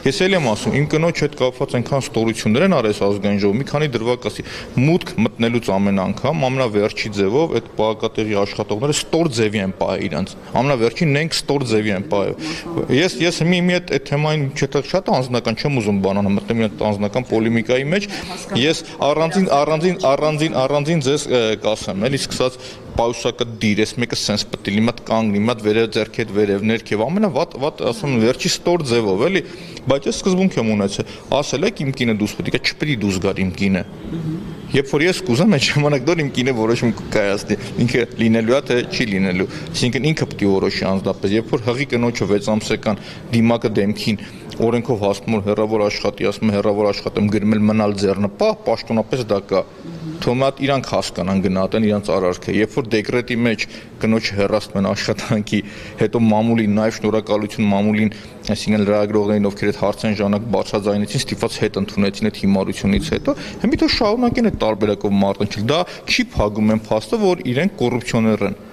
Ես էլ եմ ասում, իմ կնոջ հետ կապված այնքան ստորություններ են արել ազգային ժողովը, մի քանի դրվագ ասի, մուտք մտնելուց ամեն անգամ ամենավերջի ձևով այդ պահակատեղի աշխատողները ստոր ձևի են պահել իրենց։ Ամենավերջին նենք ստոր ձևի են պահել։ Ես մի այդ թեմային շատ անձնական չեմ ուզում բանանը մտնեմ իմ անձնական պոլեմիկայի մեջ, ես առանձին ձեզ կասեմ, էլի սկսած պայուսակը դիրես, մեկը սենց պետք է լինի, մատ կանգնի, մատ վերև ձեռք հետ վերև ներքև, ամենավատ ասում վերջի ստոր ձևով, էլի, բայց ես սկզբունք եմ ունեցել, ասել եք իմ կինը դուս պետք է չպետք է դուս գար իմ կինը։ Երբ որ ես կուզեմ այդ ժամանակ դեռ իմ կինը որոշում կկայացնի, ինքը լինելու է թե չի լինելու, այսինքն ինքը պետք է որոշի անձնապես, երբ որ հղի կնոջը 6 ամսական դիմակը դեմքին օրենքով հասնում որ հեռավոր աշխատի, ասում հեռավոր աշխատեմ գրմել մնալ ձեռնպահ, պաշտոնապես դա կա։ Թոմատ իրանք հասկանան գնահատեն իրանց արարքը, երբ որ դեկրետի մեջ կնոջը հեռացնում են աշխատանքի, հետո մամուլին նաև շնորհակալություն մամուլին, այսինքն լրագրողներին ովքեր այդ հարցեն ժամանակ բարձրաձայնեցին, ստիպված հետ ընդունեցին այդ հիմարությունից հետո, հիմա դե շարունակեն այդ տարբերակով մարտնչել, դա չի փակում են փաստը, որ իրենք կոռուպցիոներ են։